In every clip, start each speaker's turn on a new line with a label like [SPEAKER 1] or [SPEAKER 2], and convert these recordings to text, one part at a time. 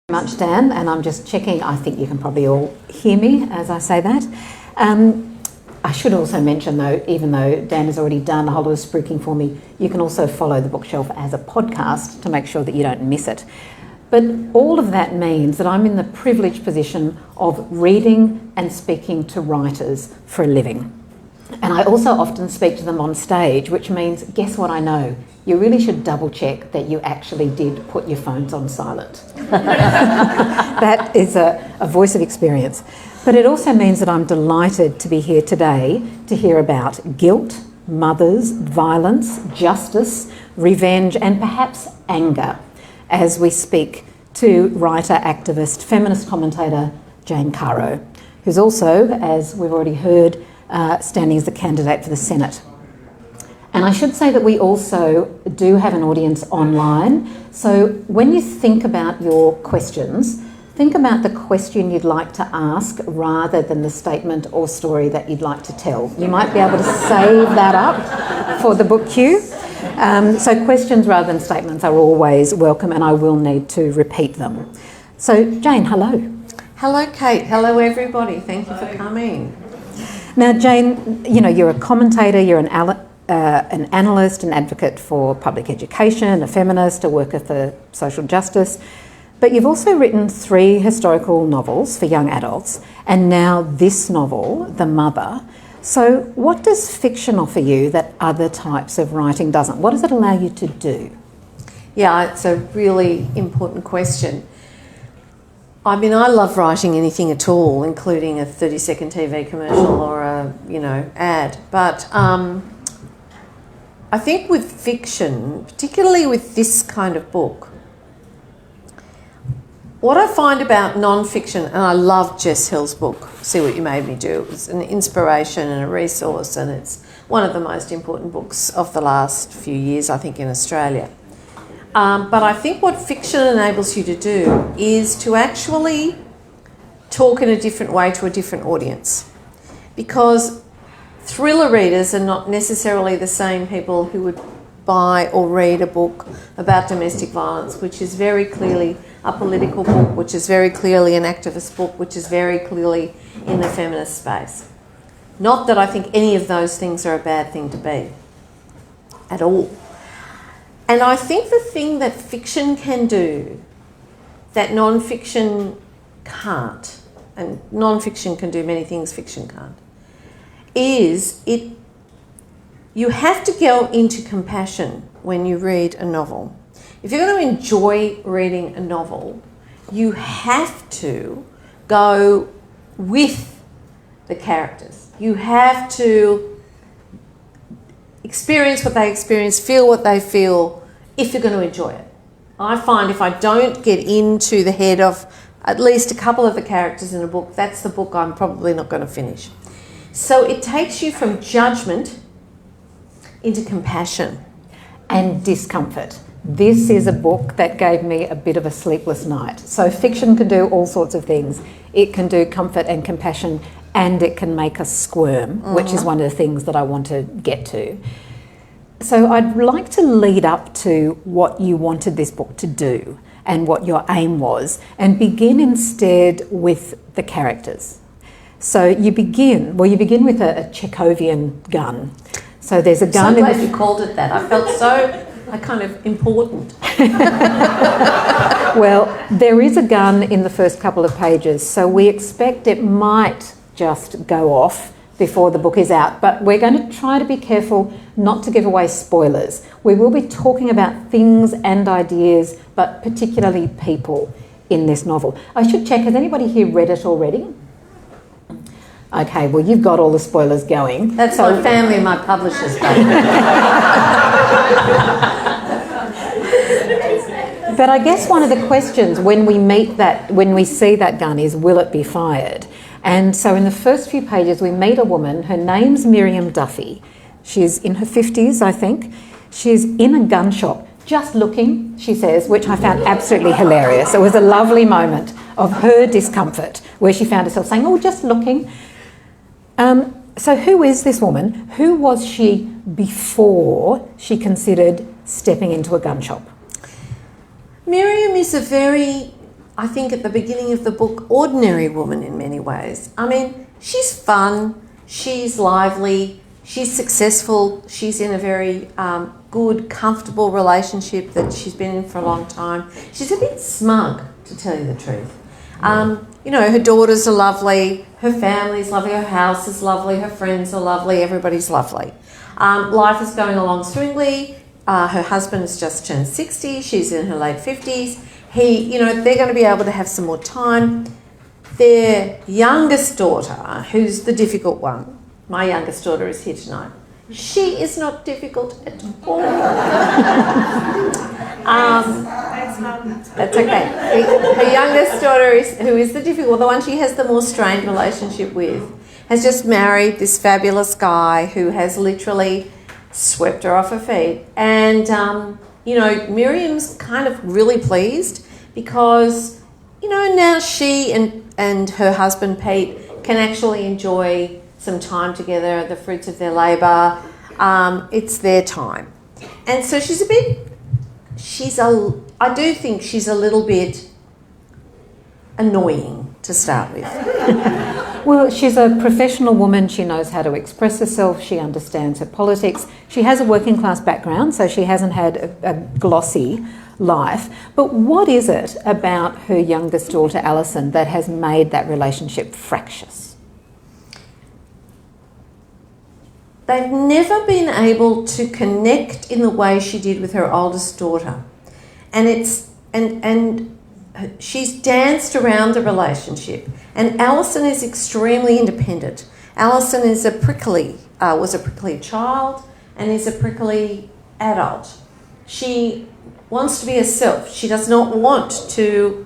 [SPEAKER 1] Much, Dan, and I'm just checking. I think you can probably all hear me as I say that. I should also mention, though, even though Dan has already done a whole lot of spruiking for me, you can also follow the Bookshelf as a podcast to make sure that you don't miss it. But all of that means that I'm in the privileged position of reading and speaking to writers for a living. And I also often speak to them on stage, which means, guess what I know? You really should double check that you actually did put your phones on silent. That is a voice of experience. But it also means that I'm delighted to be here today to hear about guilt, mothers, violence, justice, revenge, and perhaps anger as we speak to writer, activist, feminist commentator Jane Caro, who's also, as we've already heard, standing as a candidate for the Senate. And I should say that we also do have an audience online. So when you think about your questions, think about the question you'd like to ask rather than the statement or story that you'd like to tell. You might be able to save that up for the book queue. So questions rather than statements are always welcome, and I will need to repeat them. So Jane, hello.
[SPEAKER 2] Hello, Kate. Hello, everybody. Thank you for coming.
[SPEAKER 1] Now, Jane, you know, you're a commentator, you're an analyst, an advocate for public education, a feminist, a worker for social justice, but you've also written 3 historical novels for young adults, and now this novel, The Mother. So what does fiction offer you that other types of writing doesn't? What does it allow you to do?
[SPEAKER 2] Yeah, it's a really important question. I mean, I love writing anything at all, including a 30-second TV commercial or a, ad. But I think with fiction, particularly with this kind of book, what I find about non-fiction, and I love Jess Hill's book, See What You Made Me Do. It was an inspiration and a resource, and it's one of the most important books of the last few years, I think, in Australia. But I think what fiction enables you to do is to actually talk in a different way to a different audience. Because thriller readers are not necessarily the same people who would buy or read a book about domestic violence, which is very clearly a political book, which is very clearly an activist book, which is very clearly in the feminist space. Not that I think any of those things are a bad thing to be, at all. And I think the thing that fiction can do that non-fiction can't, and non-fiction can do many things fiction can't, is you have to go into compassion when you read a novel. If you're going to enjoy reading a novel, you have to go with the characters. You have to experience what they experience, feel what they feel, if you're going to enjoy it. I find if I don't get into the head of at least a couple of the characters in a book, that's the book I'm probably not going to finish. So it takes you from judgment into compassion.
[SPEAKER 1] And discomfort. This is a book that gave me a bit of a sleepless night. So fiction can do all sorts of things. It can do comfort and compassion, and it can make us squirm, which is one of the things that I want to get to. So I'd like to lead up to what you wanted this book to do and what your aim was, and begin instead with the characters. So you begin with a Chekhovian gun. So there's a gun.
[SPEAKER 2] So glad you called it that. I felt so kind of important.
[SPEAKER 1] Well, there is a gun in the first couple of pages, so we expect it might just go off before the book is out, but we're going to try to be careful not to give away spoilers. We will be talking about things and ideas, but particularly people in this novel. I should check, has anybody here read it already? Okay, well, you've got all the spoilers going.
[SPEAKER 2] That's my family and my publishers done.
[SPEAKER 1] But I guess one of the questions when we see that gun is, will it be fired? And so in the first few pages, we meet a woman. Her name's Miriam Duffy. She's in her 50s, I think. She's in a gun shop, just looking, she says, which I found absolutely hilarious. It was a lovely moment of her discomfort where she found herself saying, oh, just looking. So who is this woman? Who was she before she considered stepping into a gun shop?
[SPEAKER 2] Miriam is a very I think at the beginning of the book, ordinary woman in many ways. I mean, she's fun, she's lively, she's successful, she's in a very good, comfortable relationship that she's been in for a long time. She's a bit smug, to tell you the truth. You know, her daughters are lovely, her family's lovely, her house is lovely, her friends are lovely, everybody's lovely. Life is going along swimmingly. Her husband has just turned 60, she's in her late 50s. They're going to be able to have some more time. Their youngest daughter, who's the difficult one, my youngest daughter is here tonight. She is not difficult at all. That's okay. Her youngest daughter, who is the difficult, the one she has the more strained relationship with, has just married this fabulous guy who has literally swept her off her feet. And, Miriam's kind of really pleased because, now she and her husband Pete can actually enjoy some time together, the fruits of their labour. It's their time. And so I do think she's a little bit annoying to start with.
[SPEAKER 1] Well, she's a professional woman. She knows how to express herself. She understands her politics. She has a working class background, so she hasn't had a glossy life. But what is it about her youngest daughter, Alison, that has made that relationship fractious?
[SPEAKER 2] They've never been able to connect in the way she did with her oldest daughter. And she's danced around the relationship, and Alison is extremely independent. Alison is was a prickly child and is a prickly adult. She wants to be herself. She does not want to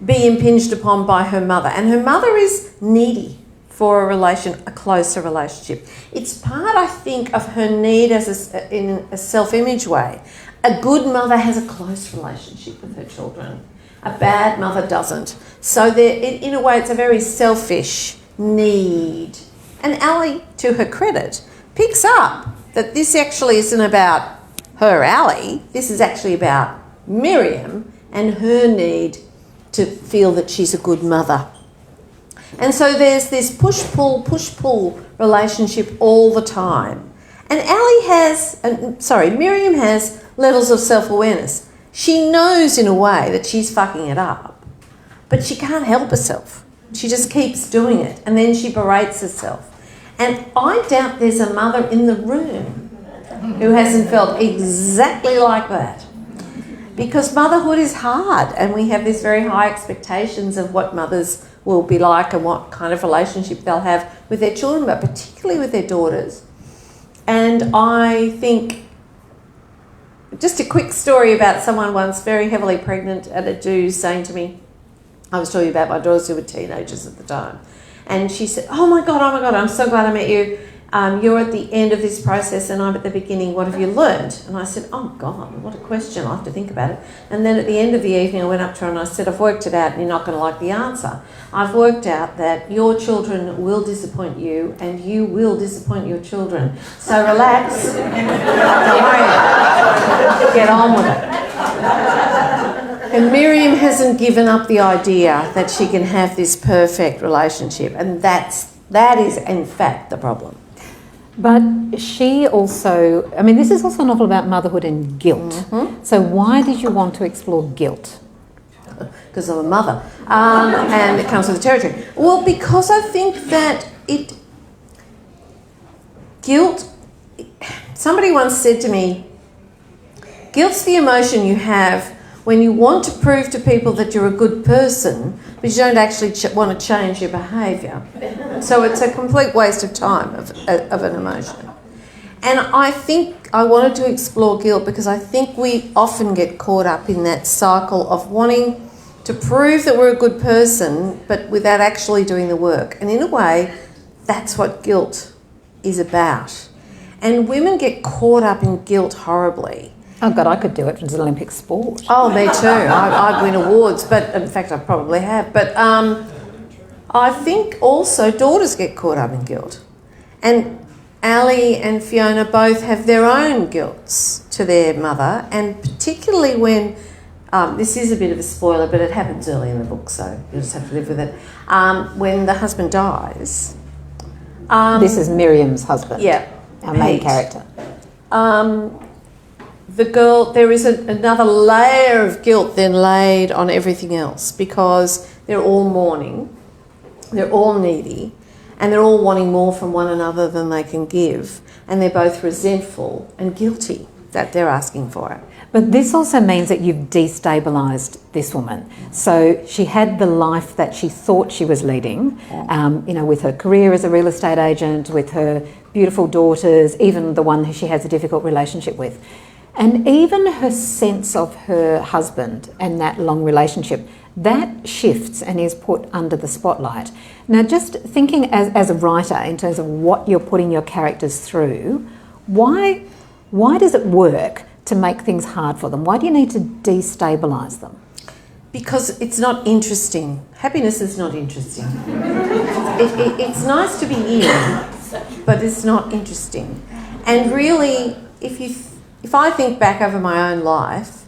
[SPEAKER 2] be impinged upon by her mother, and her mother is needy for a closer relationship. It's part, I think, of her need in a self-image way. A good mother has a close relationship with her children. A bad mother doesn't. So in a way, it's a very selfish need. And Ali, to her credit, picks up that this actually isn't about her, Ali. This is actually about Miriam and her need to feel that she's a good mother. And so there's this push-pull relationship all the time. And Miriam has levels of self-awareness. She knows in a way that she's fucking it up, but she can't help herself. She just keeps doing it, and then she berates herself. And I doubt there's a mother in the room who hasn't felt exactly like that. Because motherhood is hard, and we have these very high expectations of what mothers will be like and what kind of relationship they'll have with their children, but particularly with their daughters. And I think, just a quick story about someone once very heavily pregnant at a do saying to me, I was talking about my daughters who were teenagers at the time, and she said, oh my God, I'm so glad I met you. You're at the end of this process and I'm at the beginning. What have you learned? And I said, oh God, what a question. I'll have to think about it. And then at the end of the evening, I went up to her and I said, I've worked it out and you're not going to like the answer. I've worked out that your children will disappoint you and you will disappoint your children. So relax. Don't worry about it. Get on with it. And Miriam hasn't given up the idea that she can have this perfect relationship. And that is, in fact, the problem.
[SPEAKER 1] But she also, this is also a novel about motherhood and guilt. Mm-hmm. So why did you want to explore guilt?
[SPEAKER 2] Because I'm a mother. And it comes with the territory. Well, because I think that guilt, somebody once said to me, guilt's the emotion you have when you want to prove to people that you're a good person, but you don't actually want to change your behaviour. So it's a complete waste of time of an emotion. And I think I wanted to explore guilt because I think we often get caught up in that cycle of wanting to prove that we're a good person, but without actually doing the work. And in a way, that's what guilt is about. And women get caught up in guilt horribly.
[SPEAKER 1] Oh God, I could do it. It's an Olympic sport.
[SPEAKER 2] Oh, me too. I'd win awards, but in fact I probably have. But I think also daughters get caught up in guilt. And Ali and Fiona both have their own guilts to their mother, and particularly when this is a bit of a spoiler, but it happens early in the book, so you'll just have to live with it. When the husband dies...
[SPEAKER 1] this is Miriam's husband,
[SPEAKER 2] yeah,
[SPEAKER 1] our main
[SPEAKER 2] Pete.
[SPEAKER 1] character.
[SPEAKER 2] The girl, there is another layer of guilt then laid on everything else, because they're all mourning, they're all needy, and they're all wanting more from one another than they can give, and they're both resentful and guilty that they're asking for it.
[SPEAKER 1] But this also means that you've destabilised this woman. So she had the life that she thought she was leading, with her career as a real estate agent, with her beautiful daughters, even the one who she has a difficult relationship with. And even her sense of her husband and that long relationship, that shifts and is put under the spotlight. Now, just thinking as a writer in terms of what you're putting your characters through, why does it work to make things hard for them? Why do you need to destabilise them?
[SPEAKER 2] Because it's not interesting. Happiness is not interesting. It's nice to be in, but it's not interesting. And really, if I think back over my own life,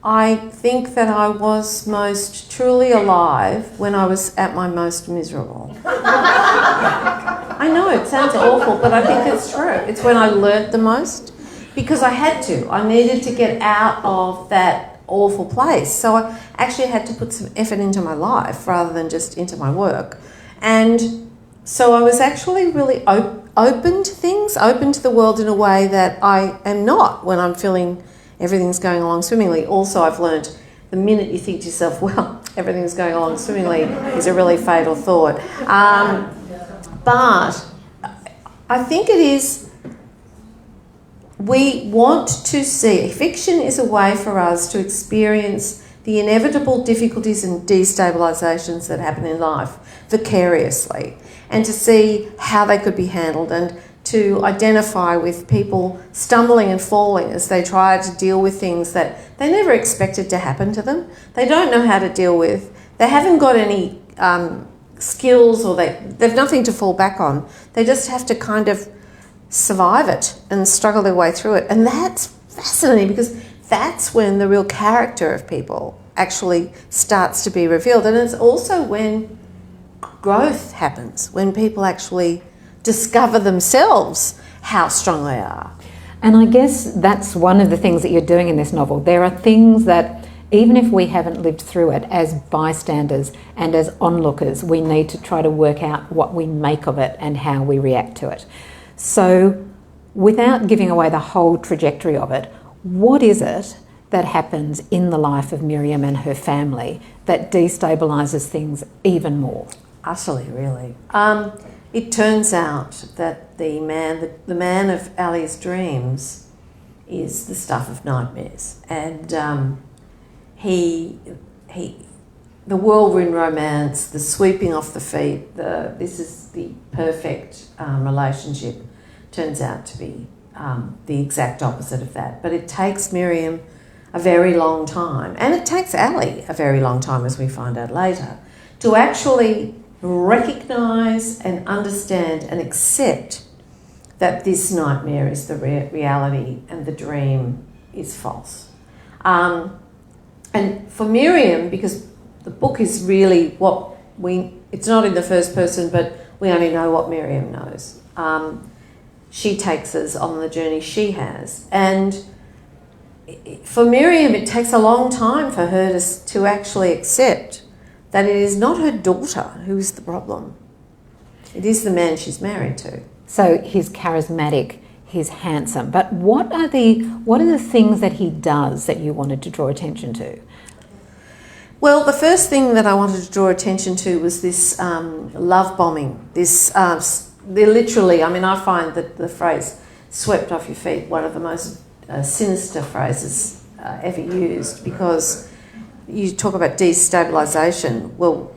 [SPEAKER 2] I think that I was most truly alive when I was at my most miserable. I know it sounds awful, but I think it's true. It's when I learnt the most, because I had to. I needed to get out of that awful place. So I actually had to put some effort into my life rather than just into my work. And so I was actually really open to things, open to the world in a way that I am not when I'm feeling everything's going along swimmingly. Also, I've learned the minute you think to yourself, well, everything's going along swimmingly is a really fatal thought. But I think it is, we want to see, fiction is a way for us to experience the inevitable difficulties and destabilisations that happen in life vicariously, and to see how they could be handled, and to identify with people stumbling and falling as they try to deal with things that they never expected to happen to them. They don't know how to deal with. They haven't got any skills, or they've nothing to fall back on. They just have to kind of survive it and struggle their way through it. And that's fascinating, because that's when the real character of people actually starts to be revealed. And it's also when growth happens, when people actually discover themselves how strong they are.
[SPEAKER 1] And I guess that's one of the things that you're doing in this novel. There are things that, even if we haven't lived through it, as bystanders and as onlookers, we need to try to work out what we make of it and how we react to it. So, without giving away the whole trajectory of it, what is it that happens in the life of Miriam and her family that destabilises things even more?
[SPEAKER 2] Utterly, really. It turns out that the man of Ali's dreams is the stuff of nightmares, and the whirlwind romance, the sweeping off the feet, this is the perfect relationship, turns out to be the exact opposite of that. But it takes Miriam a very long time, and it takes Ali a very long time, as we find out later, to actually recognise and understand and accept that this nightmare is the reality and the dream is false. And for Miriam, because the book is really it's not in the first person, but we only know what Miriam knows. She takes us on the journey she has. And for Miriam, it takes a long time for her to actually accept that it is not her daughter who is the problem. It is the man she's married to.
[SPEAKER 1] So he's charismatic, he's handsome, but what are the things that he does that you wanted to draw attention to?
[SPEAKER 2] Well, the first thing that I wanted to draw attention to was this love bombing. They're literally, I find that the phrase "swept off your feet" one of the most sinister phrases ever used, because you talk about destabilisation. Well,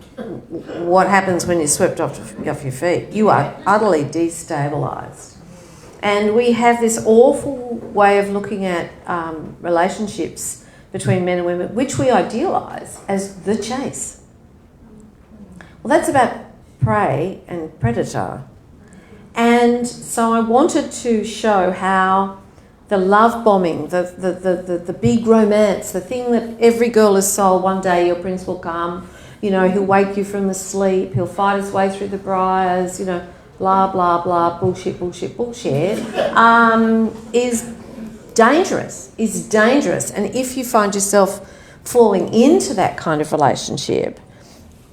[SPEAKER 2] what happens when you're swept off your feet? You are utterly destabilised. And we have this awful way of looking at relationships between men and women, which we idealise as the chase. Well, that's about prey and predator. And so I wanted to show how the love bombing, the big romance, the thing that every girl is sold. One day your prince will come, you know, he'll wake you from the sleep, he'll fight his way through the briars, you know, blah, blah, blah, bullshit, bullshit, bullshit, is dangerous. And if you find yourself falling into that kind of relationship,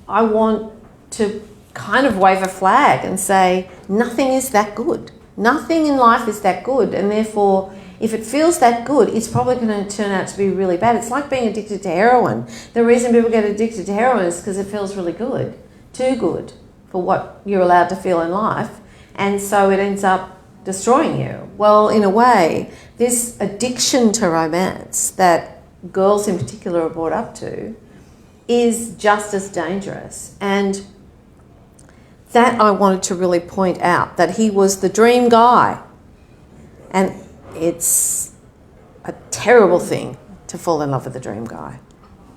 [SPEAKER 2] I want to kind of wave a flag and say, nothing is that good. Nothing in life is that good, and therefore, if it feels that good, it's probably going to turn out to be really bad. It's like being addicted to heroin. The reason people get addicted to heroin is because it feels really good, too good for what you're allowed to feel in life, and so it ends up destroying you. Well, in a way, this addiction to romance that girls in particular are brought up to is just as dangerous. And that I wanted to really point out, that he was the dream guy. And it's a terrible thing to fall in love with the dream guy.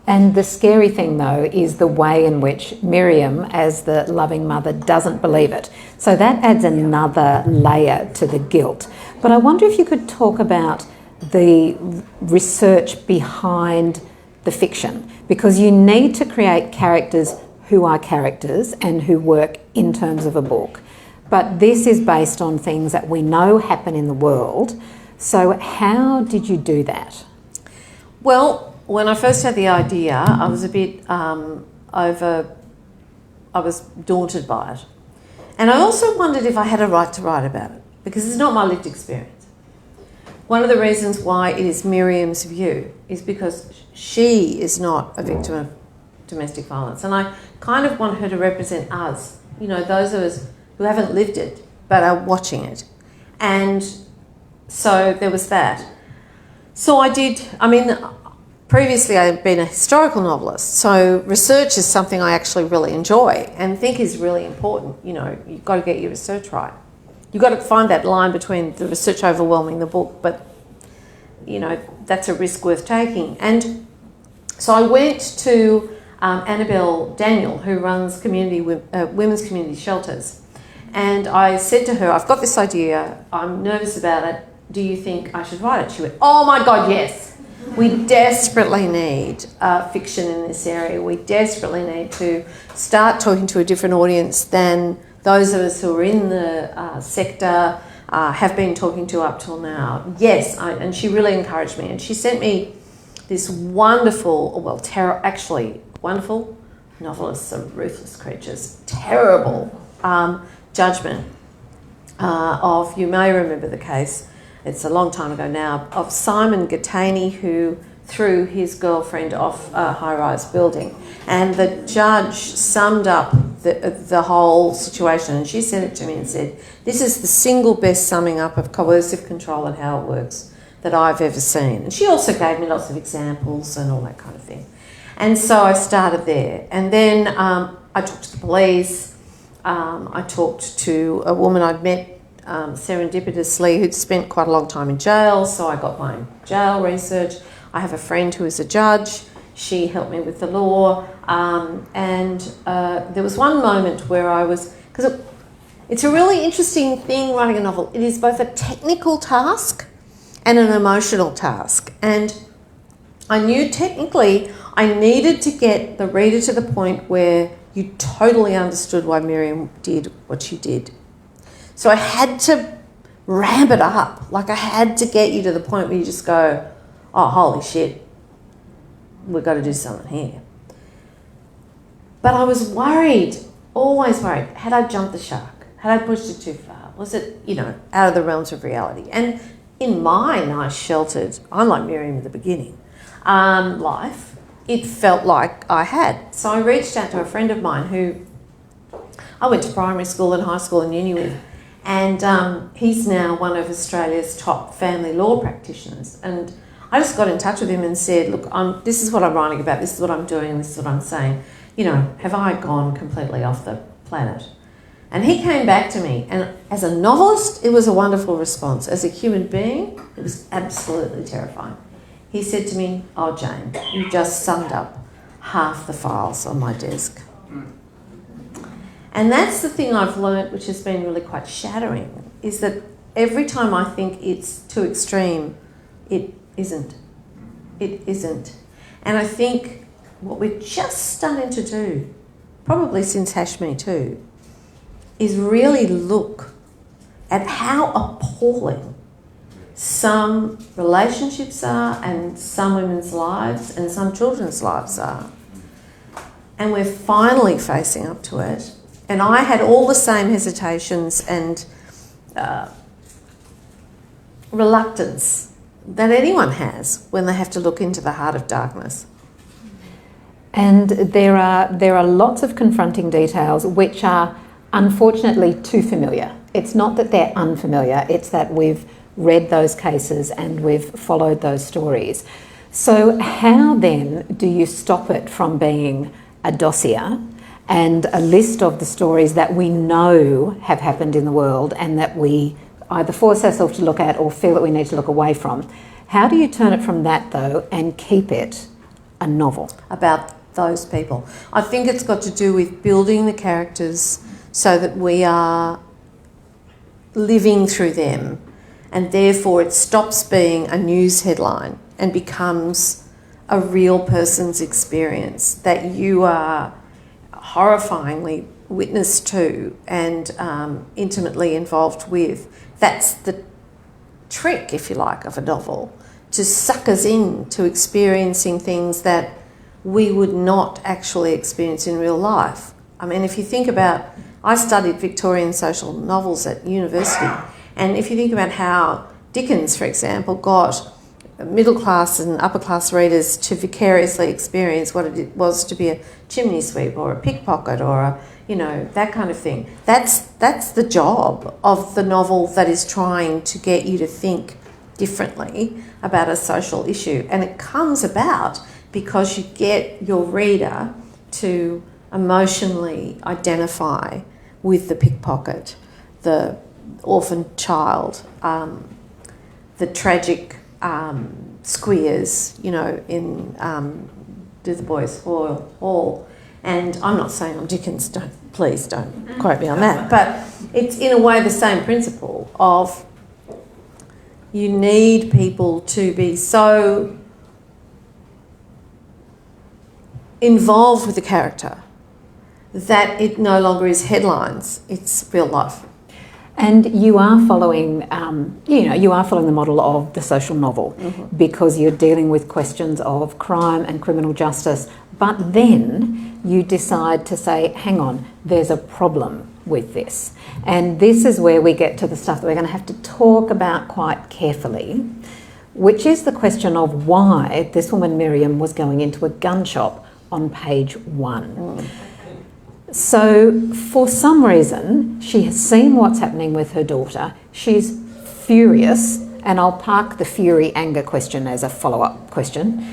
[SPEAKER 1] And the scary thing, though, is the way in which Miriam, as the loving mother, doesn't believe it. So that adds another layer to the guilt. But I wonder if you could talk about the research behind the fiction, because you need to create characters who are characters and who work in terms of a book. But this is based on things that we know happen in the world. So how did you do that?
[SPEAKER 2] Well, when I first had the idea, I was a bit I was daunted by it. And I also wondered if I had a right to write about it, because it's not my lived experience. One of the reasons why it is Miriam's view is because she is not a victim of domestic violence. And I kind of want her to represent us, you know, those of us who haven't lived it but are watching it. And so there was that. So previously I had been a historical novelist, so research is something I actually really enjoy and think is really important. You know, you've got to get your research right. You've got to find that line between the research overwhelming the book, but, you know, that's a risk worth taking. And so I went to Annabelle Daniel, who runs women's community shelters. And I said to her, I've got this idea, I'm nervous about it, do you think I should write it? She went, oh my God, yes. We desperately need fiction in this area. We desperately need to start talking to a different audience than those of us who are in the sector have been talking to up till now. Yes, and she really encouraged me. And she sent me this wonderful, wonderful, novelists are ruthless creatures, terrible judgment of, you may remember the case, it's a long time ago now, of Simon Gattani, who threw his girlfriend off a high-rise building. And the judge summed up the whole situation, and she sent it to me and said, this is the single best summing up of coercive control and how it works that I've ever seen. And she also gave me lots of examples and all that kind of thing. And so I started there. And then I talked to the police. I talked to a woman I'd met serendipitously who'd spent quite a long time in jail, so I got my jail research. I have a friend who is a judge. She helped me with the law. And there was one moment where I was... because it's a really interesting thing, writing a novel. It is both a technical task and an emotional task. And I knew technically I needed to get the reader to the point where you totally understood why Miriam did what she did. So I had to ramp it up. Like, I had to get you to the point where you just go, oh, holy shit, we've got to do something here. But I was worried, always worried. Had I jumped the shark? Had I pushed it too far? Was it, you know, out of the realms of reality? And in my nice, sheltered, I'm like Miriam at the beginning, life, it felt like I had. So I reached out to a friend of mine who I went to primary school and high school and uni with. And he's now one of Australia's top family law practitioners. And I just got in touch with him and said, look, this is what I'm writing about, this is what I'm doing, this is what I'm saying. You know, have I gone completely off the planet? And he came back to me, and as a novelist, it was a wonderful response. As a human being, it was absolutely terrifying. He said to me, oh, Jane, you just summed up half the files on my desk. And that's the thing I've learnt, which has been really quite shattering, is that every time I think it's too extreme, it isn't. It isn't. And I think what we're just starting to do, probably since Hash Me Too, is really look at how appalling some relationships are and some women's lives and some children's lives are. And we're finally facing up to it. And I had all the same hesitations and reluctance that anyone has when they have to look into the heart of darkness.
[SPEAKER 1] And there are lots of confronting details which are unfortunately too familiar. It's not that they're unfamiliar, it's that we've read those cases and we've followed those stories. So how then do you stop it from being a dossier and a list of the stories that we know have happened in the world and that we either force ourselves to look at or feel that we need to look away from? How do you turn it from that though and keep it a novel?
[SPEAKER 2] About those people. I think it's got to do with building the characters so that we are living through them, and therefore it stops being a news headline and becomes a real person's experience that you are horrifyingly witness to and intimately involved with. That's the trick, if you like, of a novel, to suck us in to experiencing things that we would not actually experience in real life. I mean, if you think about, I studied Victorian social novels at university, and if you think about how Dickens, for example, got middle class and upper class readers to vicariously experience what it was to be a chimney sweep or a pickpocket or a, you know, that kind of thing. That's the job of the novel that is trying to get you to think differently about a social issue. And it comes about because you get your reader to emotionally identify with the pickpocket, the orphan child, the tragic squeers, you know, in Do the Boys Hall. And I'm not saying I'm Dickens, please don't quote me on that, but it's in a way the same principle of you need people to be so involved with the character that it no longer is headlines, it's real life.
[SPEAKER 1] And you are following, you are following the model of the social novel, because you're dealing with questions of crime and criminal justice, but then you decide to say, hang on, there's a problem with this. And this is where we get to the stuff that we're going to have to talk about quite carefully, which is the question of why this woman Miriam was going into a gun shop on page 1. So for some reason, she has seen what's happening with her daughter. She's furious, and I'll park the fury anger question as a follow-up question.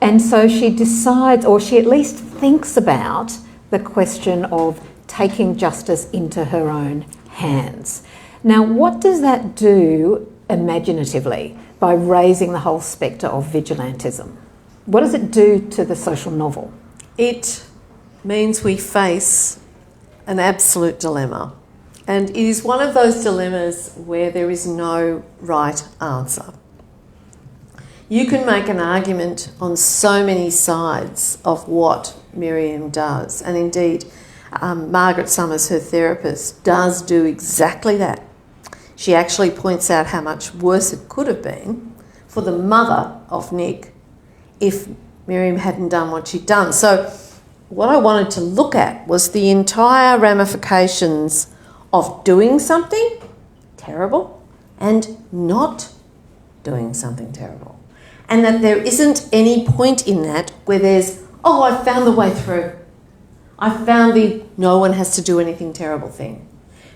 [SPEAKER 1] And so she decides, or she at least thinks about the question of taking justice into her own hands. Now, what does that do imaginatively by raising the whole spectre of vigilantism? What does it do to the social novel?
[SPEAKER 2] It means we face an absolute dilemma. And it is one of those dilemmas where there is no right answer. You can make an argument on so many sides of what Miriam does. And indeed, Margaret Summers, her therapist, does do exactly that. She actually points out how much worse it could have been for the mother of Nick if Miriam hadn't done what she'd done. So what I wanted to look at was the entire ramifications of doing something terrible and not doing something terrible. And that there isn't any point in that where there's, oh, I found the way through. I found the no one has to do anything terrible thing.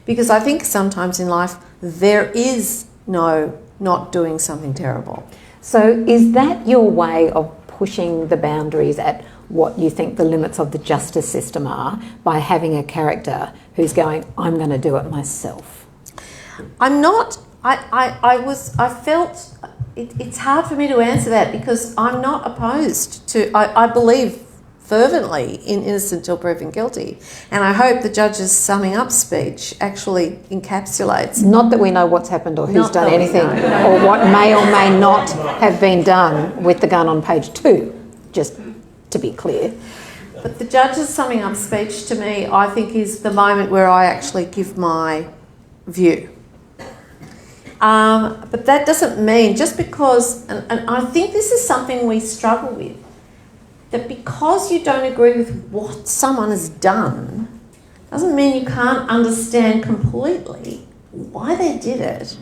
[SPEAKER 2] Because I think sometimes in life there is no not doing something terrible.
[SPEAKER 1] So is that your way of pushing the boundaries at what you think the limits of the justice system are, by having a character who's going, I'm going to do it myself?
[SPEAKER 2] I'm not, I felt, it's hard for me to answer that because I'm not opposed to, I believe fervently in innocent till proven guilty. And I hope the judge's summing up speech actually encapsulates.
[SPEAKER 1] Not that we know what's happened or who's
[SPEAKER 2] Not
[SPEAKER 1] done
[SPEAKER 2] that we
[SPEAKER 1] anything,
[SPEAKER 2] know.
[SPEAKER 1] or what may or may not have been done with the gun on page 2, just to be clear.
[SPEAKER 2] But the judge's summing up speech to me, I think, is the moment where I actually give my view. But that doesn't mean, just because, and I think this is something we struggle with, that because you don't agree with what someone has done, doesn't mean you can't understand completely why they did it.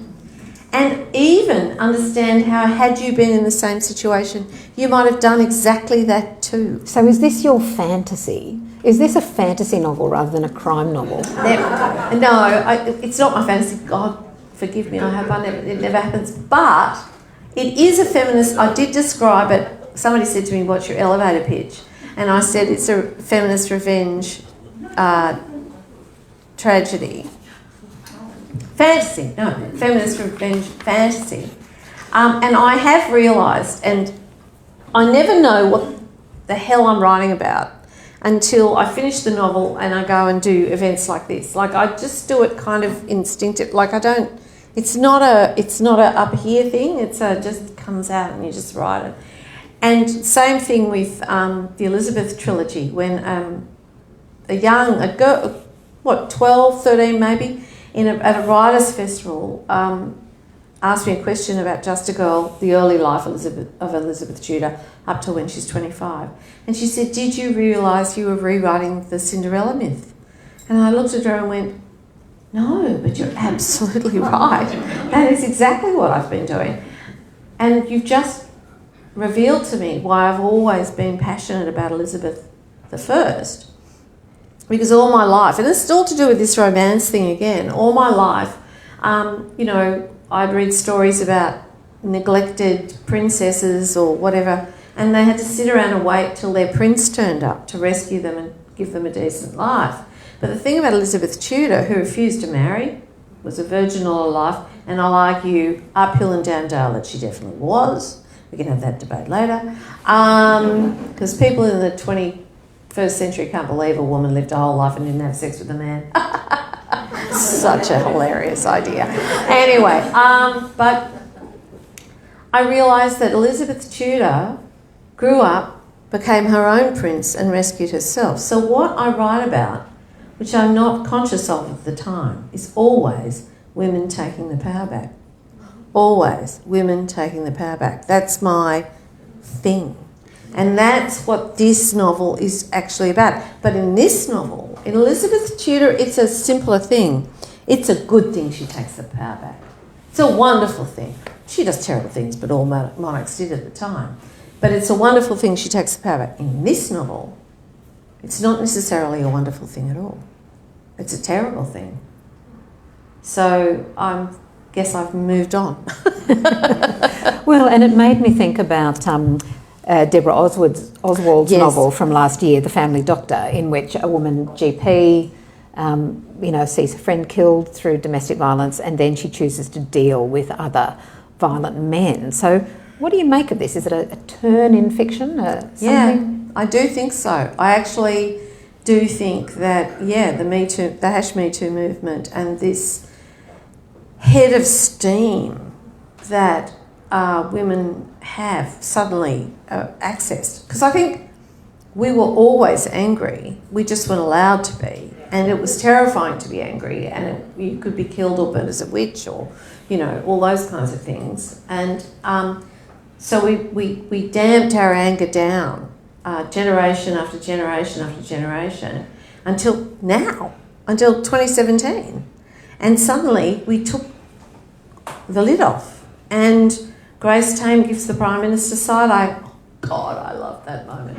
[SPEAKER 2] And even understand how, had you been in the same situation, you might have done exactly that too.
[SPEAKER 1] So is this your fantasy? Is this a fantasy novel rather than a crime novel?
[SPEAKER 2] It's not my fantasy. God forgive me, it never happens. But it is a feminist. I did describe it. Somebody said to me, "What's your elevator pitch?" And I said it's a feminist revenge tragedy. Fantasy, no, feminist revenge fantasy. And I have realised, and I never know what the hell I'm writing about until I finish the novel and I go and do events like this. Like, I just do it kind of instinctive. Like, I don't, it's not a up here thing. It's just comes out and you just write it. And same thing with the Elizabeth trilogy, when a girl, 12, 13 maybe, at a writers' festival, asked me a question about Just a Girl, the early life of Elizabeth Tudor, up to when she's 25. And she said, "Did you realise you were rewriting the Cinderella myth?" And I looked at her and went, "No, but you're absolutely right. That is exactly what I've been doing." And you've just revealed to me why I've always been passionate about Elizabeth I. Because all my life, and it's all to do with this romance thing again, all my life, I'd read stories about neglected princesses or whatever, and they had to sit around and wait till their prince turned up to rescue them and give them a decent life. But the thing about Elizabeth Tudor, who refused to marry, was a virgin all her life, and I'll argue uphill and down dale that she definitely was. We can have that debate later. Because people in the 21st century can't believe a woman lived a whole life and didn't have sex with a man. Such a hilarious idea. Anyway, but I realised that Elizabeth Tudor grew up, became her own prince and rescued herself. So what I write about, which I'm not conscious of at the time, is always women taking the power back. Always women taking the power back. That's my thing. And that's what this novel is actually about. But in this novel, in Elizabeth Tudor, it's a simpler thing. It's a good thing she takes the power back. It's a wonderful thing. She does terrible things, but all monarchs did at the time. But it's a wonderful thing she takes the power back. In this novel, it's not necessarily a wonderful thing at all. It's a terrible thing. So I guess I've moved on.
[SPEAKER 1] Well, and it made me think about Deborah Oswald's
[SPEAKER 2] Yes.
[SPEAKER 1] novel from last year, The Family Doctor, in which a woman GP sees a friend killed through domestic violence, and then she chooses to deal with other violent men. So what do you make of this? Is it a turn in fiction?
[SPEAKER 2] Yeah, I do think so. I actually do think that, the hash Me Too movement and this head of steam that women have suddenly accessed. Because I think we were always angry. We just weren't allowed to be. And it was terrifying to be angry, and you could be killed or burnt as a witch, or, all those kinds of things. And so we damped our anger down generation after generation after generation until now, until 2017. And suddenly we took the lid off. And Grace Tame gives the Prime Minister side eye. Oh, God, I love that moment.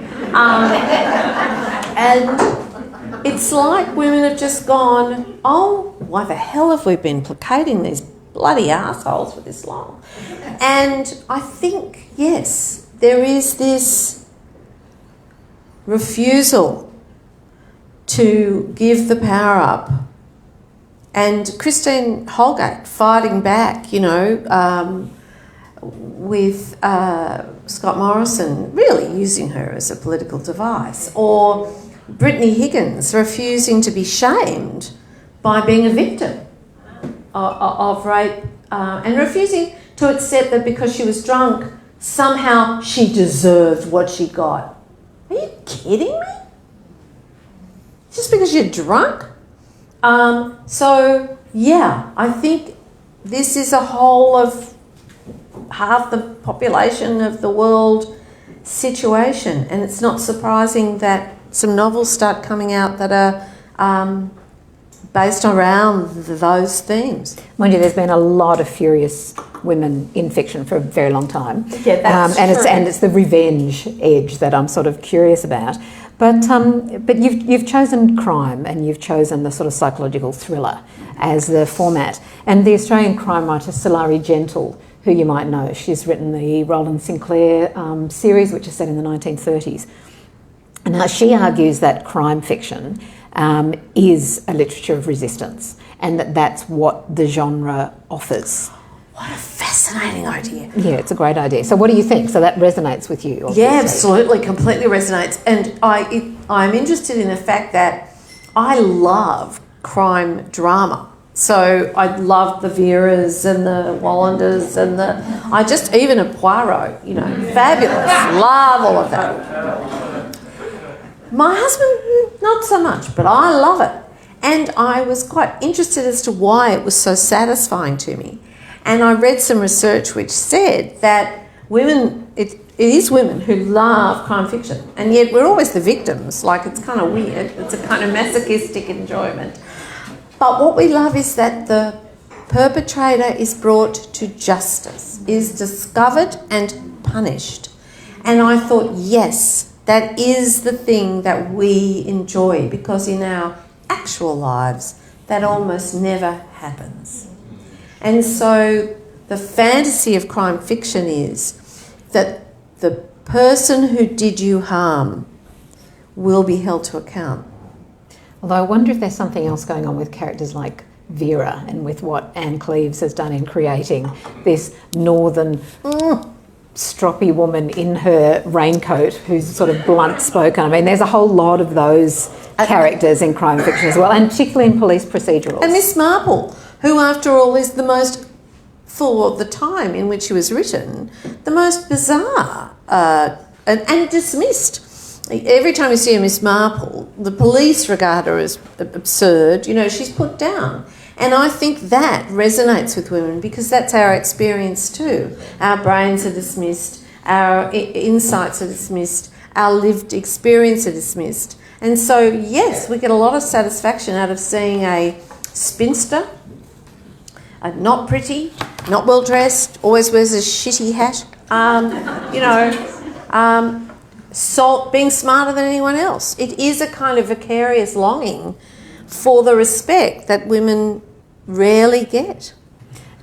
[SPEAKER 2] And it's like women have just gone, oh, why the hell have we been placating these bloody assholes for this long? And I think, yes, there is this refusal to give the power up. And Christine Holgate fighting back, with Scott Morrison really using her as a political device, or Brittany Higgins refusing to be shamed by being a victim of rape and refusing to accept that because she was drunk, somehow she deserved what she got. Are you kidding me? Just because you're drunk? So, yeah, I think this is a whole of half the population of the world situation, and it's not surprising that some novels start coming out that are based around those themes.
[SPEAKER 1] Mind you, there's been a lot of furious women in fiction for a very long time.
[SPEAKER 2] Yeah, that's true.
[SPEAKER 1] And it's the revenge edge that I'm sort of curious about. But you've chosen crime, and you've chosen the sort of psychological thriller as the format. And the Australian crime writer Sulari Gentle, who you might know, she's written the Roland Sinclair series, which is set in the 1930s. And now she argues that crime fiction is a literature of resistance, and that's what the genre offers.
[SPEAKER 2] What a fascinating idea.
[SPEAKER 1] Yeah, it's a great idea. So what do you think? So that resonates with you, obviously.
[SPEAKER 2] Yeah, absolutely, completely resonates. And I'm interested in the fact that I love crime drama. So I love the Veras and the Wallanders and even a Poirot, fabulous. Love all of that. My husband, not so much, but I love it. And I was quite interested as to why it was so satisfying to me. And I read some research which said that women, it is women who love crime fiction, and yet we're always the victims. Like, it's kind of weird. It's a kind of masochistic enjoyment. But what we love is that the perpetrator is brought to justice, is discovered and punished. And I thought, yes, that is the thing that we enjoy, because in our actual lives, that almost never happens. And so the fantasy of crime fiction is that the person who did you harm will be held to account.
[SPEAKER 1] Although I wonder if there's something else going on with characters like Vera, and with what Anne Cleeves has done in creating this northern stroppy woman in her raincoat who's sort of blunt spoken. I mean, there's a whole lot of those characters in crime fiction as well, and particularly in police procedurals.
[SPEAKER 2] And Miss Marple, who after all is the most, for the time in which she was written, the most bizarre and dismissed. Every time you see a Miss Marple, the police regard her as absurd. She's put down. And I think that resonates with women, because that's our experience too. Our brains are dismissed, our insights are dismissed, our lived experience are dismissed. And so, yes, we get a lot of satisfaction out of seeing a spinster, not pretty, not well dressed, always wears a shitty hat, being smarter than anyone else. It is a kind of vicarious longing for the respect that women rarely get.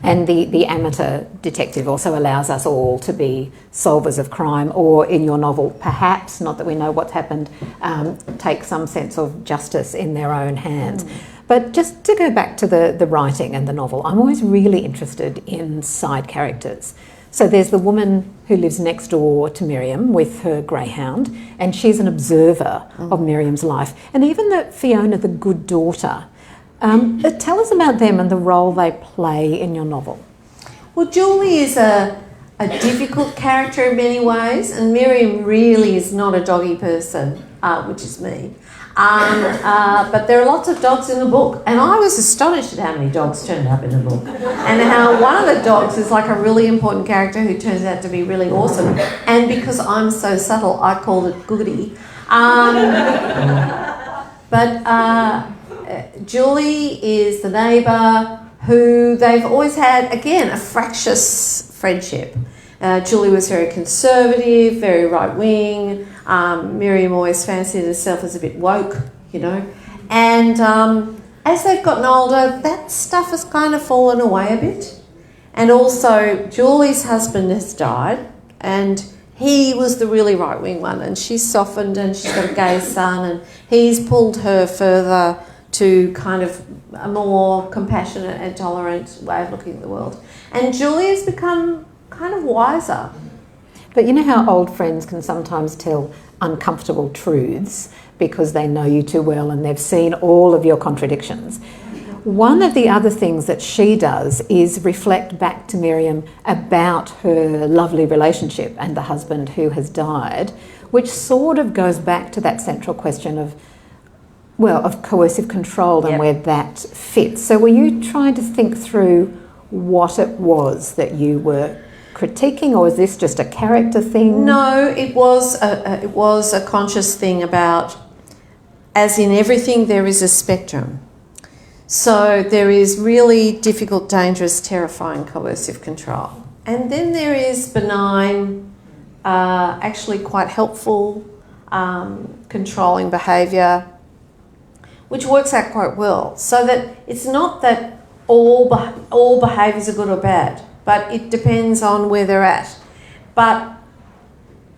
[SPEAKER 1] And the amateur detective also allows us all to be solvers of crime, or in your novel, perhaps, not that we know what's happened, take some sense of justice in their own hands. But just to go back to the writing and the novel, I'm always really interested in side characters. So there's the woman who lives next door to Miriam with her greyhound, and she's an observer of Miriam's life. And even Fiona, the good daughter. Tell us about them and the role they play in your novel.
[SPEAKER 2] Well, Julie is a difficult character in many ways, and Miriam really is not a doggy person, which is me. But there are lots of dogs in the book, and I was astonished at how many dogs turned up in the book, and how one of the dogs is like a really important character who turns out to be really awesome. And because I'm so subtle, I called it Goody. Julie is the neighbour who they've always had, again, a fractious friendship. Julie was very conservative, very right-wing. Miriam always fancied herself as a bit woke, And as they've gotten older, that stuff has kind of fallen away a bit. And also, Julie's husband has died, and he was the really right-wing one, and she's softened, and she's got a gay son, and he's pulled her further to kind of a more compassionate and tolerant way of looking at the world. And Julie has become kind of wiser.
[SPEAKER 1] But you know how old friends can sometimes tell uncomfortable truths because they know you too well and they've seen all of your contradictions. One of the other things that she does is reflect back to Miriam about her lovely relationship and the husband who has died, which sort of goes back to that central question of, well, of coercive control and where that fits. So were you trying to think through what it was that you were critiquing, or is this just a character thing?
[SPEAKER 2] No, it was a conscious thing about, as in everything, there is a spectrum. So there is really difficult, dangerous, terrifying, coercive control. And then there is benign, actually quite helpful, controlling behaviour, which works out quite well. So that it's not that all behaviours are good or bad, but it depends on where they're at. But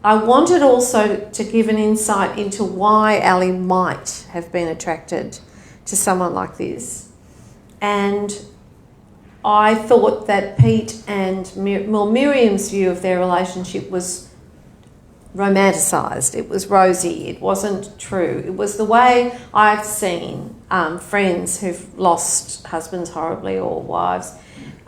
[SPEAKER 2] I wanted also to give an insight into why Ali might have been attracted to someone like this. And I thought that Pete and Miriam's view of their relationship was romanticised. It was rosy. It wasn't true. It was the way I've seen friends who've lost husbands horribly or wives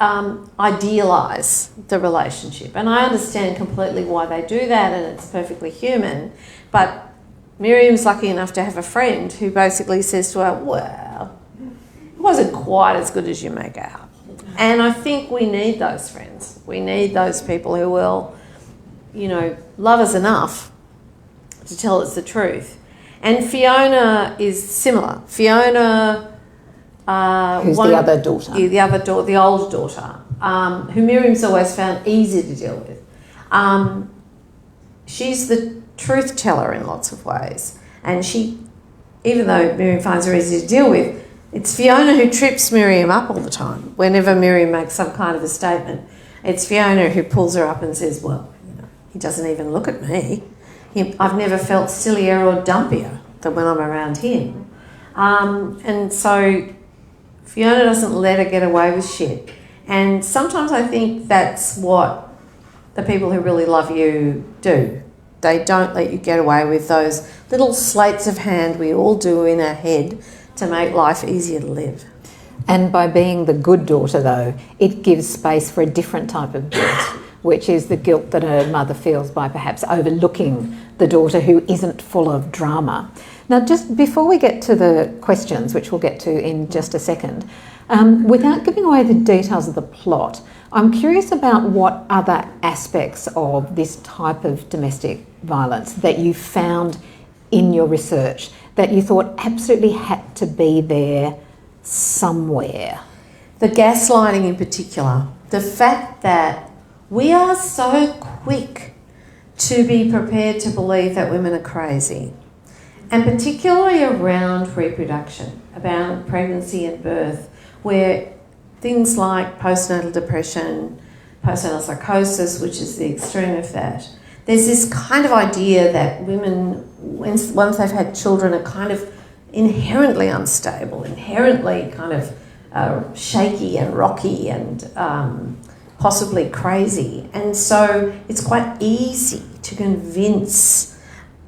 [SPEAKER 2] idealise the relationship. And I understand completely why they do that, and it's perfectly human. But Miriam's lucky enough to have a friend who basically says to her, well, it wasn't quite as good as you make out. And I think we need those friends. We need those people who will, you know, love us enough to tell us the truth. And Fiona is similar. Fiona...
[SPEAKER 1] who's the other daughter?
[SPEAKER 2] The other daughter, the older daughter, who Miriam's always found easy to deal with. She's the truth teller in lots of ways. And she, even though Miriam finds her easy to deal with, it's Fiona who trips Miriam up all the time. Whenever Miriam makes some kind of a statement, it's Fiona who pulls her up and says, well, you know, he doesn't even look at me. I've never felt sillier or dumpier than when I'm around him. And so Fiona doesn't let her get away with shit. And sometimes I think that's what the people who really love you do. They don't let you get away with those little sleights of hand we all do in our head to make life easier to live.
[SPEAKER 1] And by being the good daughter, though, it gives space for a different type of guilt, which is the guilt that a mother feels by perhaps overlooking the daughter who isn't full of drama. Now, just before we get to the questions, which we'll get to in just a second, without giving away the details of the plot, I'm curious about what other aspects of this type of domestic violence that you found in your research that you thought absolutely had to be there somewhere.
[SPEAKER 2] The gaslighting in particular, the fact that we are so quick to be prepared to believe that women are crazy, and particularly around reproduction, around pregnancy and birth, where things like postnatal depression, postnatal psychosis, which is the extreme of that, there's this kind of idea that women, once they've had children, are kind of inherently unstable, inherently kind of shaky and rocky and possibly crazy. And so it's quite easy to convince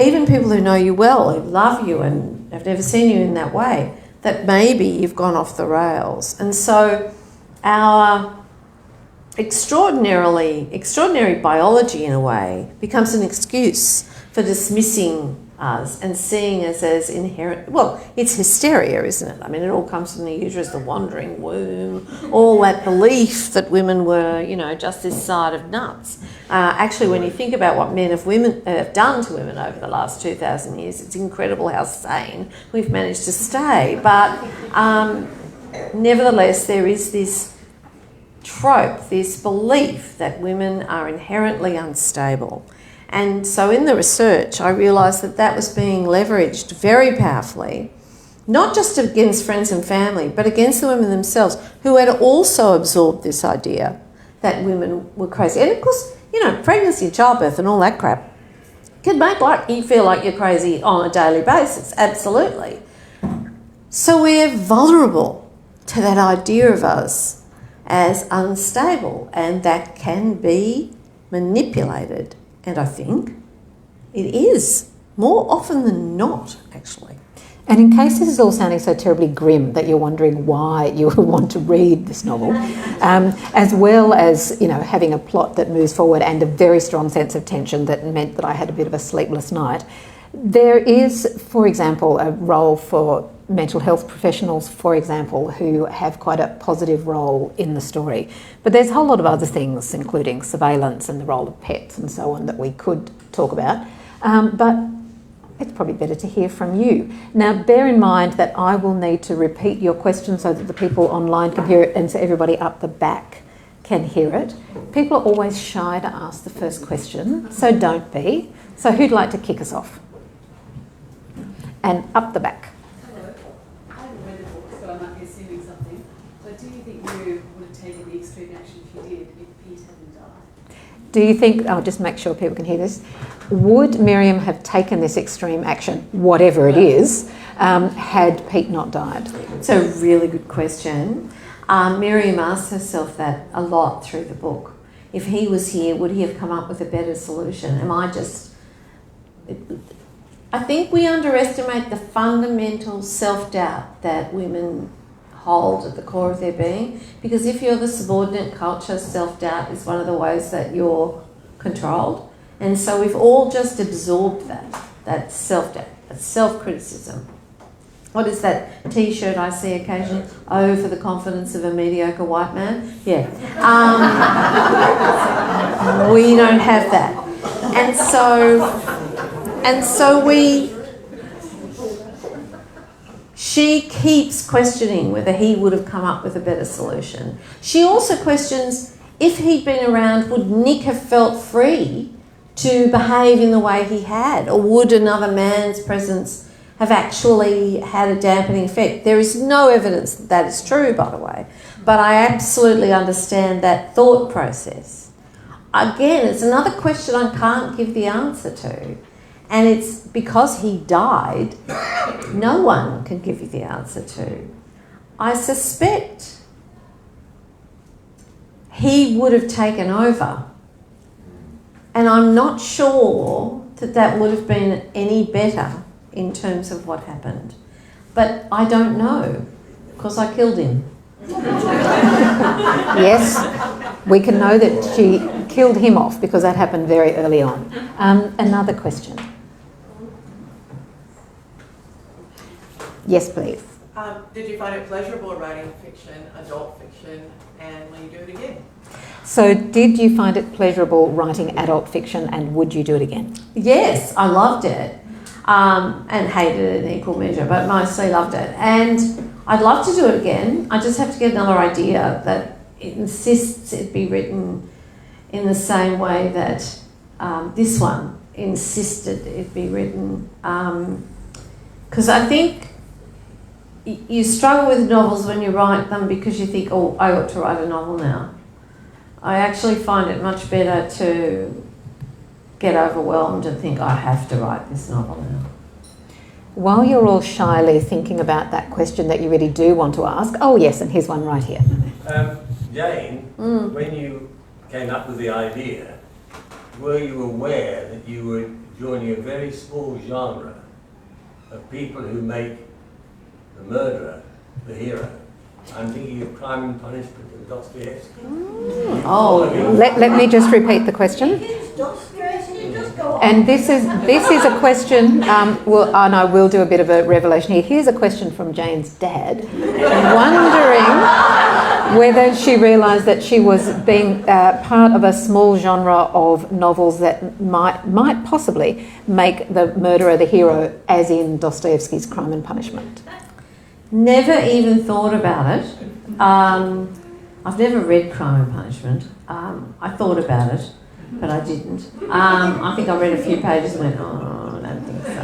[SPEAKER 2] even people who know you well, who love you and have never seen you in that way, that maybe you've gone off the rails. And so our extraordinary biology, in a way, becomes an excuse for dismissing us and seeing us as inherent. Well, it's hysteria, isn't it? I mean, it all comes from the uterus, the wandering womb, all that belief that women were, you know, just this side of nuts. Actually, when you think about what men have done to women over the last 2,000 years, it's incredible how sane we've managed to stay. But nevertheless, there is this trope, this belief that women are inherently unstable. And so in the research, I realised that that was being leveraged very powerfully, not just against friends and family, but against the women themselves, who had also absorbed this idea that women were crazy. And of course, you know, pregnancy, childbirth and all that crap can make you feel like you're crazy on a daily basis, absolutely. So we're vulnerable to that idea of us as unstable, and that can be manipulated and I think it is, more often than not, actually.
[SPEAKER 1] And in case this is all sounding so terribly grim that you're wondering why you would want to read this novel, as well as, you know, having a plot that moves forward and a very strong sense of tension that meant that I had a bit of a sleepless night, there is, for example, a role for mental health professionals, for example, who have quite a positive role in the story. But there's a whole lot of other things, including surveillance and the role of pets and so on, that we could talk about. But it's probably better to hear from you. Now, bear in mind that I will need to repeat your question so that the people online can hear it and so everybody up the back can hear it. People are always shy to ask the first question, so don't be. So who'd like to kick us off? And up the back.
[SPEAKER 3] Hello. I haven't read the book, so I might be assuming something. But do you think you would have taken the extreme action if you did if Pete hadn't died?
[SPEAKER 1] Do you think, I'll just make sure people can hear this, would Miriam have taken this extreme action, whatever it is, had Pete not died?
[SPEAKER 2] It's a really good question. Miriam asks herself that a lot through the book. If he was here, would he have come up with a better solution? I think we underestimate the fundamental self-doubt that women hold at the core of their being, because if you're the subordinate culture, self-doubt is one of the ways that you're controlled. And so we've all just absorbed that self-doubt, that self-criticism. What is that T-shirt I see occasionally? Oh, for the confidence of a mediocre white man? Yeah. We don't have that. And so she keeps questioning whether he would have come up with a better solution. She also questions if he'd been around, would Nick have felt free to behave in the way he had? Or would another man's presence have actually had a dampening effect? There is no evidence that that is true, by the way. But I absolutely understand that thought process. Again, it's another question I can't give the answer to. And it's because he died, no one can give you the answer to. I suspect he would have taken over. And I'm not sure that that would have been any better in terms of what happened. But I don't know, because I killed him.
[SPEAKER 1] Yes, we can know that she killed him off because that happened very early on. Another question. Yes, please.
[SPEAKER 4] Did you find it pleasurable writing fiction, adult fiction, and will you do it again?
[SPEAKER 1] So did you find it pleasurable writing adult fiction, and would you do it again?
[SPEAKER 2] Yes, I loved it, and hated it in equal measure, but mostly loved it. And I'd love to do it again. I just have to get another idea that it insists it be written in the same way that this one insisted it be written. Because I think you struggle with novels when you write them because you think, oh, I ought to write a novel now. I actually find it much better to get overwhelmed and think, I have to write this novel now.
[SPEAKER 1] While you're all shyly thinking about that question that you really do want to ask, oh yes, and here's one right here.
[SPEAKER 5] Jane, when you came up with the idea, were you aware that you were joining a very small genre of people who make the murderer the hero? I'm thinking of Crime and Punishment and Dostoevsky.
[SPEAKER 1] Let me just repeat the question. And this is a question, and I will do a bit of a revelation here. Here's a question from Jane's dad, wondering whether she realised that she was being part of a small genre of novels that might possibly make the murderer the hero, as in Dostoevsky's Crime and Punishment.
[SPEAKER 2] Never even thought about it. I've never read Crime and Punishment. I thought about it, but I didn't. I think I read a few pages and went, oh, I don't think so.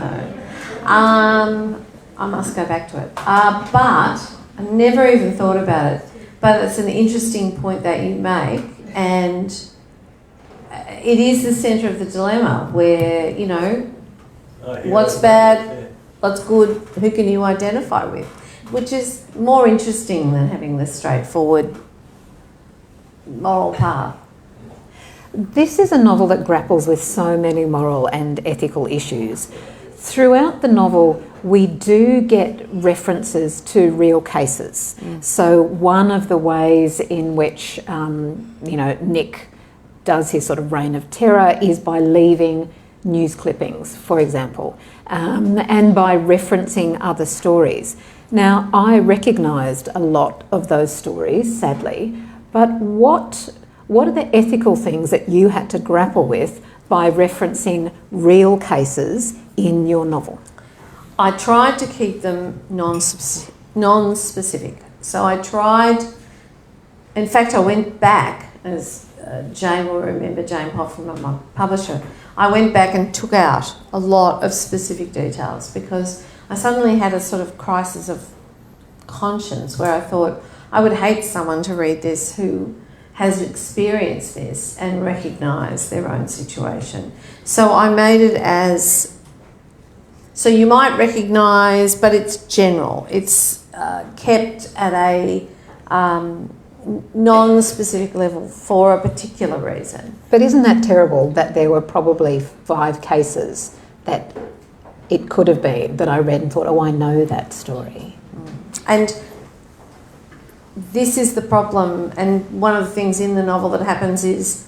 [SPEAKER 2] I must go back to it. But I never even thought about it. But it's an interesting point that you make, and it is the centre of the dilemma where, you know, what's bad, what's good, who can you identify with? Which is more interesting than having the straightforward moral path.
[SPEAKER 1] This is a novel that grapples with so many moral and ethical issues. Throughout the novel, we do get references to real cases. So one of the ways in which, Nick does his sort of reign of terror is by leaving news clippings, for example, and by referencing other stories. Now, I recognised a lot of those stories, sadly, but what are the ethical things that you had to grapple with by referencing real cases in your novel?
[SPEAKER 2] I tried to keep them non-specific. So I tried, in fact, I went back, as Jane will remember, Jane Hoffman, my publisher, I went back and took out a lot of specific details because I suddenly had a sort of crisis of conscience where I thought I would hate someone to read this who has experienced this and recognise their own situation. So I made it as, so you might recognise, but it's general. It's kept at a non-specific level for a particular reason.
[SPEAKER 1] But isn't that terrible that there were probably 5 cases that it could have been that I read and thought, oh, I know that story?
[SPEAKER 2] And this is the problem, and one of the things in the novel that happens is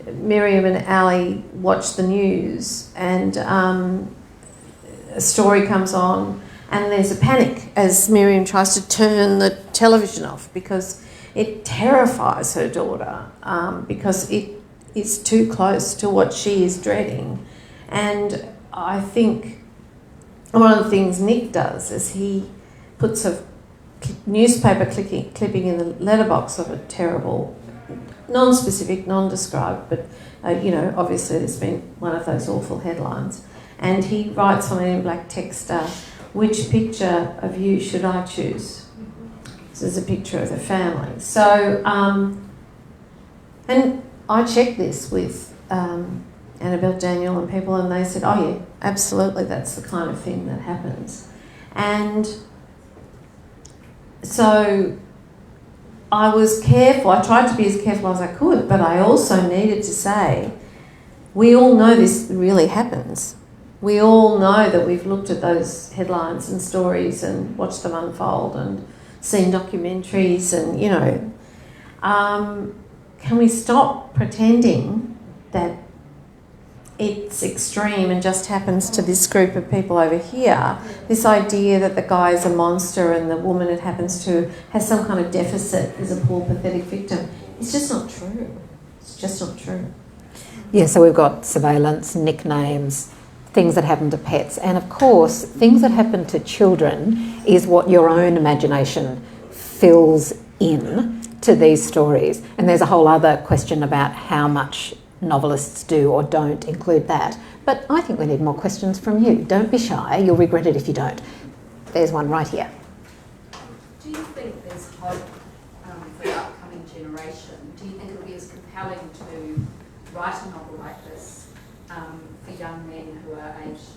[SPEAKER 2] Miriam and Ali watch the news and a story comes on and there's a panic as Miriam tries to turn the television off because it terrifies her daughter because it is too close to what she is dreading. And I think one of the things Nick does is he puts a newspaper clipping in the letterbox of a terrible, non-specific, non-described, but obviously there's been one of those awful headlines, and he writes on it in black text, which picture of you should I choose? This is a picture of the family. So, and I checked this with Annabelle Daniel and people, and they said, oh yeah, absolutely, that's the kind of thing that happens. And so I was careful, I tried to be as careful as I could, but I also needed to say, we all know this really happens. We all know that we've looked at those headlines and stories and watched them unfold and seen documentaries and, can we stop pretending that it's extreme and just happens to this group of people over here? This idea that the guy is a monster and the woman it happens to has some kind of deficit, is a poor, pathetic victim. It's just not true. It's just not true.
[SPEAKER 1] Yeah, so we've got surveillance, nicknames, things that happen to pets, and of course, things that happen to children is what your own imagination fills in to these stories. And there's a whole other question about how much novelists do or don't include that. But I think we need more questions from you. Don't be shy, you'll regret it if you don't. There's one right here.
[SPEAKER 6] Do you think there's hope for the upcoming generation? Do you think it'll be as compelling to write a novel like this for young men who are aged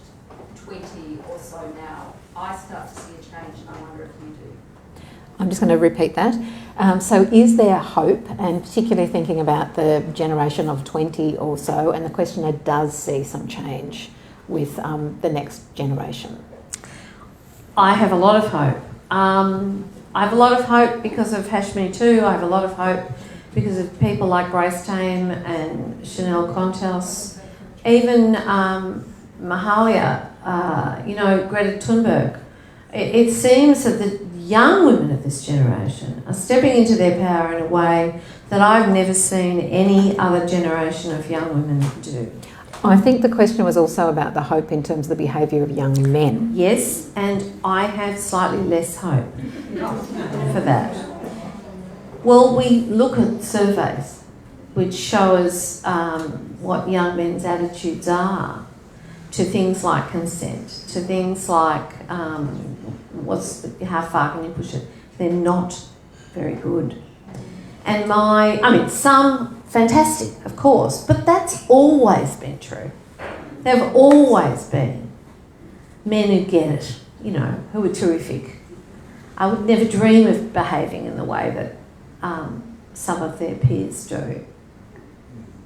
[SPEAKER 6] 20 or so now? I start to see a change and I wonder if you do.
[SPEAKER 1] I'm just going to repeat that. So is there hope, and particularly thinking about the generation of 20 or so, and the questioner does see some change with the next generation?
[SPEAKER 2] I have a lot of hope. I have a lot of hope because of Hashmi too. I have a lot of hope because of people like Grace Tame and Chanel Contos, even Mahalia, Greta Thunberg. It seems that the young women of this generation are stepping into their power in a way that I've never seen any other generation of young women do.
[SPEAKER 1] I think the question was also about the hope in terms of the behaviour of young men.
[SPEAKER 2] Yes, and I have slightly less hope for that. Well, we look at surveys which show us what young men's attitudes are to things like consent, to things like how far can you push it? They're not very good. And some fantastic, of course, but that's always been true. There have always been men who get it, who are terrific. I would never dream of behaving in the way that some of their peers do.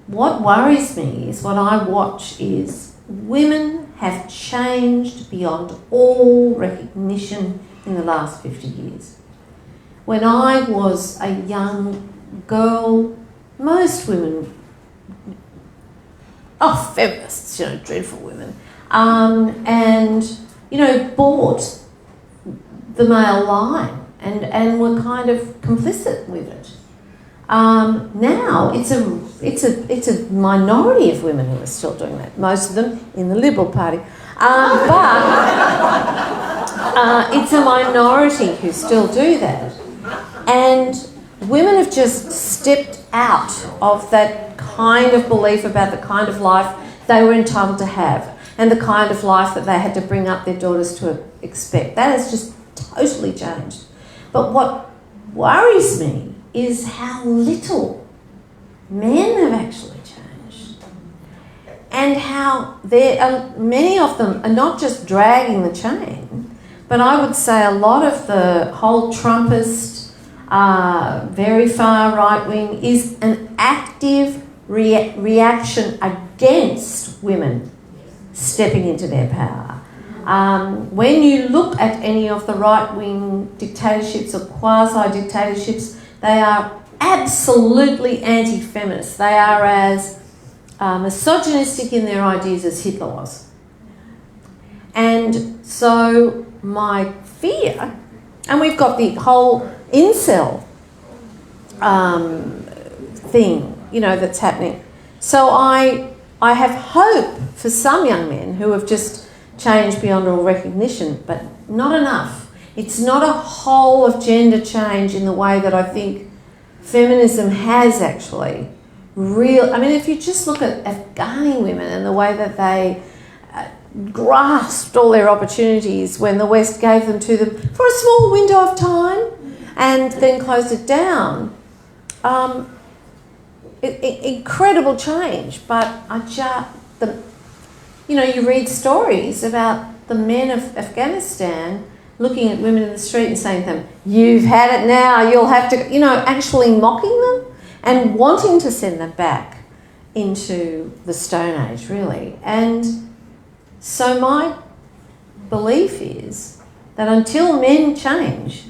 [SPEAKER 2] what worries me is what I watch is women have changed beyond all recognition in the last 50 years. When I was a young girl, most women, feminists, dreadful women, and, bought the male line and were kind of complicit with it. Now it's a minority of women who are still doing that. Most of them in the Liberal Party, but it's a minority who still do that. And women have just stepped out of that kind of belief about the kind of life they were entitled to have and the kind of life that they had to bring up their daughters to expect. That has just totally changed. But what worries me is how little men have actually changed and how many of them are not just dragging the chain, but I would say a lot of the whole Trumpist, very far right wing is an active reaction against women stepping into their power. When you look at any of the right-wing dictatorships or quasi-dictatorships, they are absolutely anti-feminist. They are as misogynistic in their ideas as Hitler was. And so my fear, and we've got the whole incel thing, that's happening. So I have hope for some young men who have just changed beyond all recognition, but not enough. It's not a whole of gender change in the way that I think feminism has actually if you just look at Afghani women and the way that they grasped all their opportunities when the West gave them to them for a small window of time and then closed it down. Incredible change, but you read stories about the men of Afghanistan looking at women in the street and saying to them, "You've had it now, you'll have to," actually mocking them and wanting to send them back into the Stone Age, really. And so my belief is that until men change,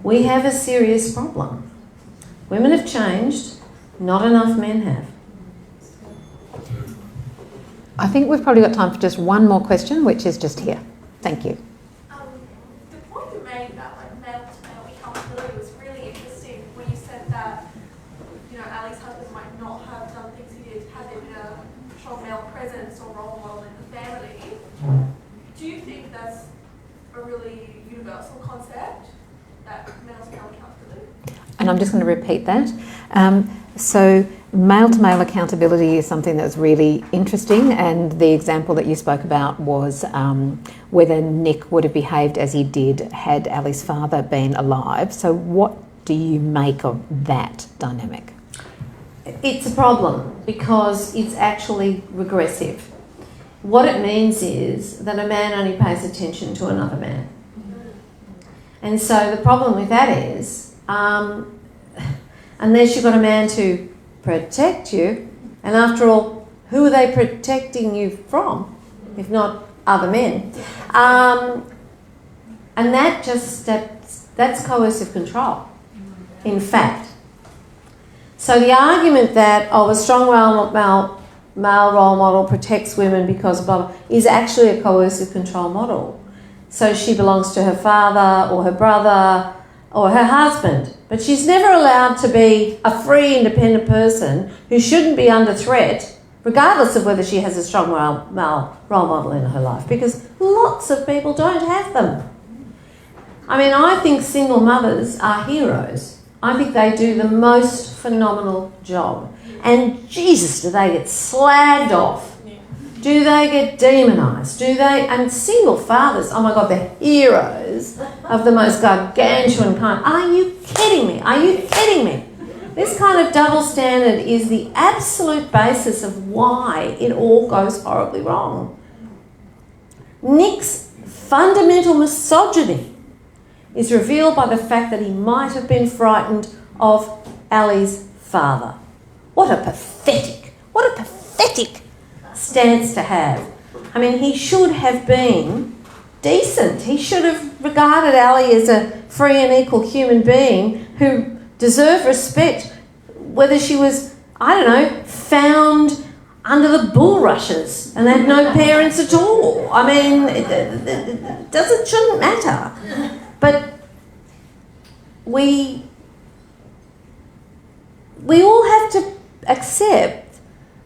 [SPEAKER 2] we have a serious problem. Women have changed, not enough men have.
[SPEAKER 1] I think we've probably got time for just one more question, which is just here. Thank you.
[SPEAKER 7] The point you made about male-to-male accountability was really interesting when you said that, Ali's husband might not have done things he did had there been a strong male presence or role model in the family. Do you think that's a really universal concept, that male-to-male accountability?
[SPEAKER 1] And I'm just going to repeat that. So male-to-male accountability is something that's really interesting, and the example that you spoke about was whether Nick would have behaved as he did had Ali's father been alive. So what do you make of that dynamic?
[SPEAKER 2] It's a problem because it's actually regressive. What it means is that a man only pays attention to another man. And so the problem with that is, unless you've got a man to protect you, and after all, who are they protecting you from, if not other men? And that's coercive control, in fact. So the argument that, a strong male role model protects women because blah, blah, is actually a coercive control model. So she belongs to her father or her brother or her husband, but she's never allowed to be a free, independent person who shouldn't be under threat, regardless of whether she has a strong male role model in her life, because lots of people don't have them. I think single mothers are heroes. I think they do the most phenomenal job. And Jesus, do they get slagged off? Do they get demonised? And single fathers, oh my God, they're heroes of the most gargantuan kind. Are you kidding me? Are you kidding me? This kind of double standard is the absolute basis of why it all goes horribly wrong. Nick's fundamental misogyny is revealed by the fact that he might have been frightened of Ali's father. What a pathetic stance to have. I mean, he should have been decent. He should have regarded Ali as a free and equal human being who deserved respect, whether she was, I don't know, found under the bulrushes and had no parents at all. I mean, it shouldn't matter. But we all have to accept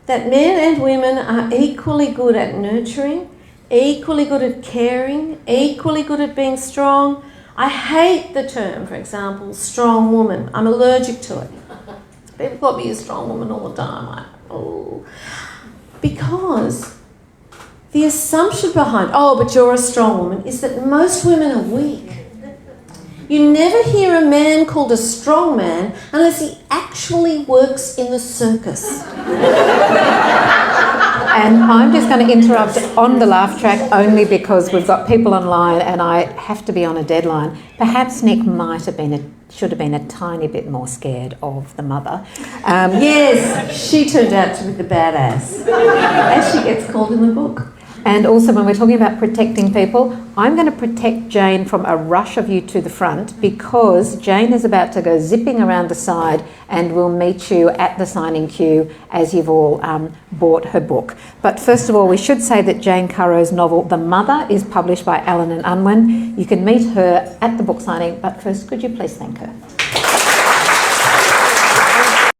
[SPEAKER 2] that men and women are equally good at nurturing, equally good at caring, equally good at being strong. I hate the term, for example, strong woman. I'm allergic to it. People call me a strong woman all the time. Because the assumption behind, but you're a strong woman, is that most women are weak. You never hear a man called a strong man unless he actually works in the circus.
[SPEAKER 1] And I'm just going to interrupt on the laugh track only because we've got people online and I have to be on a deadline. Perhaps Nick should have been a tiny bit more scared of the mother.
[SPEAKER 2] Yes, she turned out to be the badass, as she gets called in the book.
[SPEAKER 1] And also when we're talking about protecting people, I'm going to protect Jane from a rush of you to the front because Jane is about to go zipping around the side and will meet you at the signing queue as you've all bought her book. But first of all, we should say that Jane Currow's novel, The Mother, is published by Allen and Unwin. You can meet her at the book signing, but first, could you please thank her?